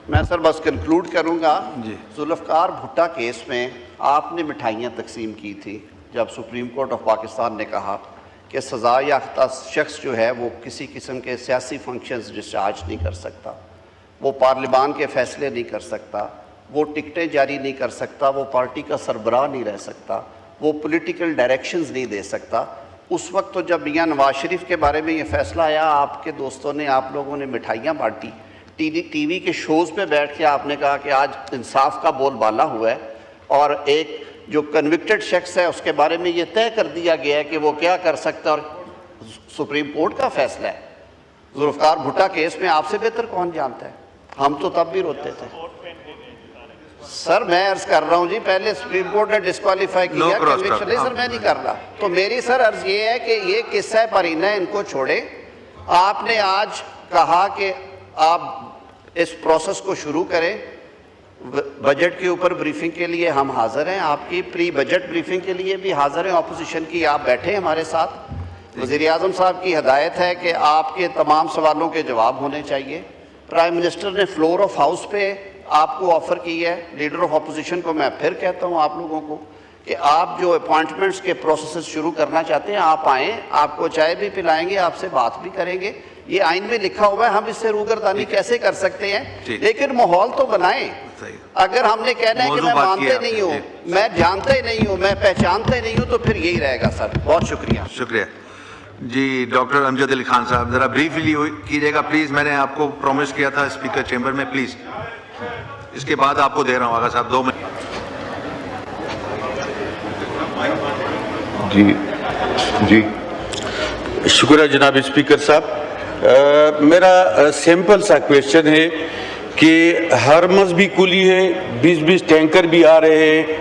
میں سر بس کنکلوڈ کروں گا. جی. ذوالفقار بھٹا کیس میں آپ نے مٹھائیاں تقسیم کی تھی جب سپریم کورٹ آف پاکستان نے کہا کہ سزا یافتہ شخص جو ہے وہ کسی قسم کے سیاسی فنکشنز ڈسچارج نہیں کر سکتا, وہ پارلیمان کے فیصلے نہیں کر سکتا, وہ ٹکٹیں جاری نہیں کر سکتا, وہ پارٹی کا سربراہ نہیں رہ سکتا, وہ پولیٹیکل ڈائریکشنز نہیں دے سکتا. اس وقت تو جب میاں نواز شریف کے بارے میں یہ فیصلہ آیا, آپ کے دوستوں نے, آپ لوگوں نے مٹھائیاں بانٹی, ٹی وی کے شوز پہ بیٹھ کے آپ نے کہا کہ آج انصاف کا بول بالا ہوا ہے, اور ایک جو کنوکٹڈ شخص ہے اس کے بارے میں یہ طے کر دیا گیا ہے کہ وہ کیا کر سکتا ہے, اور سپریم کورٹ کا فیصلہ ہے. ذوالفقار بھٹا کیس میں آپ سے بہتر کون جانتا ہے؟ ہم تو تب بھی روتے تھے. سر میں عرض کر رہا ہوں جی, پہلے سپریم کورٹ نے ڈسکوالیفائی کیا کنوکشن. نہیں سر میں نہیں کر رہا. تو میری سر عرض یہ ہے کہ یہ قصہ پرینہ ہے, ان کو چھوڑیں. آپ نے آج کہا کہ آپ اس پروسیس کو شروع کریں, بجٹ کے اوپر بریفنگ کے لیے ہم حاضر ہیں, آپ کی پری بجٹ بریفنگ کے لیے بھی حاضر ہیں, اپوزیشن کی آپ بیٹھے ہمارے ساتھ. وزیر اعظم صاحب کی ہدایت ہے کہ آپ کے تمام سوالوں کے جواب ہونے چاہیے. پرائم منسٹر نے فلور آف ہاؤس پہ آپ کو آفر کی ہے. لیڈر آف اپوزیشن کو میں پھر کہتا ہوں آپ لوگوں کو کہ آپ جو اپوائنٹمنٹس کے پروسیسز شروع کرنا چاہتے ہیں آپ آئیں, آپ کو چائے بھی پلائیں گے, آپ سے بات بھی کریں گے. یہ آئین میں لکھا ہوا ہے, ہم اس سے روگردانی کیسے کر سکتے ہیں, لیکن ماحول تو بنائیں. اگر ہم نے کہنا ہے کہ میں مانتے نہیں ہوں, میں جانتے نہیں ہوں, میں پہچانتے نہیں ہوں, تو پھر یہی رہے گا. سر بہت شکریہ. شکریہ جی. ڈاکٹر امجد علی خان صاحب ذرا بریفلی کیجیے گا پلیز. میں نے آپ کو پرومس کیا تھا اسپیکر چیمبر میں, پلیز. اس کے بعد آپ کو دے رہا ہوں آغا صاحب 2 منٹ. جی شکریہ جناب اسپیکر صاحب. میرا سمپل سا کویشچن ہے کہ ہر مذہبی کلی ہے, 20 ٹینکر بھی آ رہے ہیں,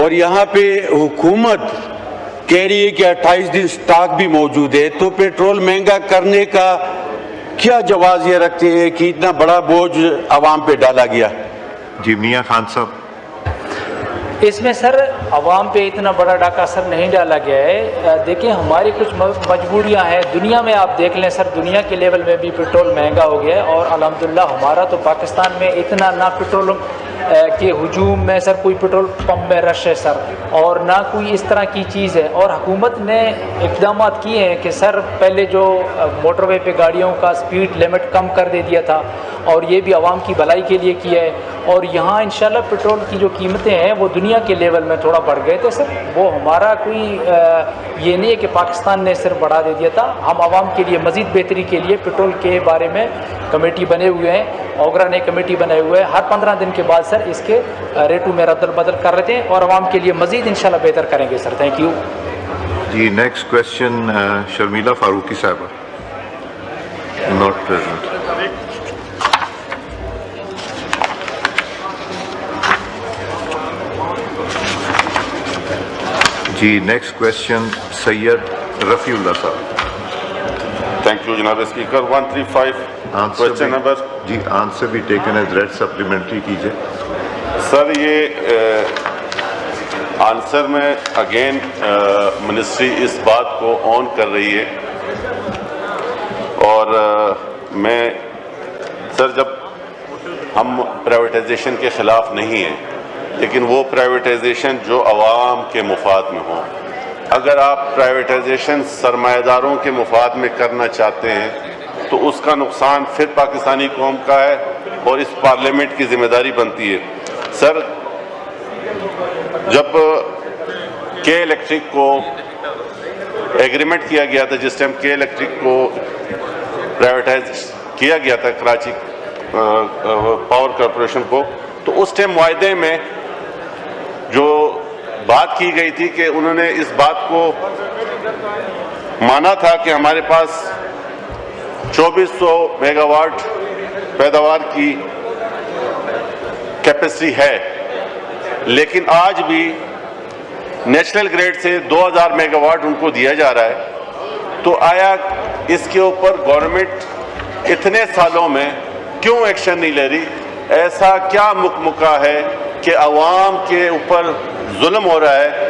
اور یہاں پہ حکومت کہہ رہی ہے کہ 28 دن سٹاک بھی موجود ہے, تو پیٹرول مہنگا کرنے کا کیا جواز یہ رکھتے ہیں کہ اتنا بڑا بوجھ عوام پہ ڈالا گیا؟ جی میاں خان صاحب. اس میں سر عوام پہ اتنا بڑا ڈاکہ سر نہیں ڈالا گیا ہے. دیکھیں ہماری کچھ مجبوریاں ہیں. دنیا میں آپ دیکھ لیں سر, دنیا کے لیول میں بھی پیٹرول مہنگا ہو گیا ہے, اور الحمدللہ ہمارا تو پاکستان میں اتنا نہ پیٹرول کے ہجوم میں سر کوئی پیٹرول پمپ میں رش ہے سر, اور نہ کوئی اس طرح کی چیز ہے. اور حکومت نے اقدامات کیے ہیں کہ سر پہلے جو موٹر وے پہ گاڑیوں کا سپیڈ لمٹ کم کر دے دیا تھا, اور یہ بھی عوام کی بھلائی کے لیے کیا ہے. اور یہاں انشاءاللہ پیٹرول کی جو قیمتیں ہیں وہ دنیا کے لیول میں تھوڑا بڑھ گئے تھے سر. وہ ہمارا کوئی یہ نہیں ہے کہ پاکستان نے صرف بڑھا دے دیا تھا. ہم عوام کے لیے مزید بہتری کے لیے پیٹرول کے بارے میں کمیٹی بنے ہوئے ہیں, اوگرا نے کمیٹی بنائے ہوئے ہیں. ہر 15 دن کے بعد سر اس کے ریٹوں میں رد بدل کر رہے ہیں, اور عوام کے لیے مزید انشاءاللہ بہتر کریں گے سر. Thank you. جی نیکسٹ کویشچن شرمیلا فاروقی صاحبہ, ناٹ پریزنٹ. جی next question Syed Rafiullah صاحب. تھینک یو جناب اسپیکر. 135 question number. جی آنسر بھی ٹیکن ایز ریڈ, سپلیمنٹری کیجیے. سر یہ آنسر میں اگین منسٹری اس بات کو آن کر رہی ہے, اور میں سر جب ہم پرائیویٹائزیشن کے خلاف نہیں ہیں, لیکن وہ پرائیویٹائزیشن جو عوام کے مفاد میں ہوں. اگر آپ پرائیویٹائزیشن سرمایہ داروں کے مفاد میں کرنا چاہتے ہیں تو اس کا نقصان پھر پاکستانی قوم کا ہے, اور اس پارلیمنٹ کی ذمہ داری بنتی ہے. سر جب کے الیکٹرک کو ایگریمنٹ کیا گیا تھا, جس ٹائم کے الیکٹرک کو پرائیویٹائز کیا گیا تھا کراچی پاور کارپوریشن کو, تو اس ٹائم معاہدے میں جو بات کی گئی تھی کہ انہوں نے اس بات کو مانا تھا کہ ہمارے پاس 2400 میگا واٹ پیداوار کی کیپیسٹی ہے, لیکن آج بھی نیشنل گریڈ سے 2000 میگا واٹ ان کو دیا جا رہا ہے. تو آیا اس کے اوپر گورنمنٹ اتنے سالوں میں کیوں ایکشن نہیں لے رہی؟ ایسا کیا مکمکہ ہے کہ عوام کے اوپر ظلم ہو رہا ہے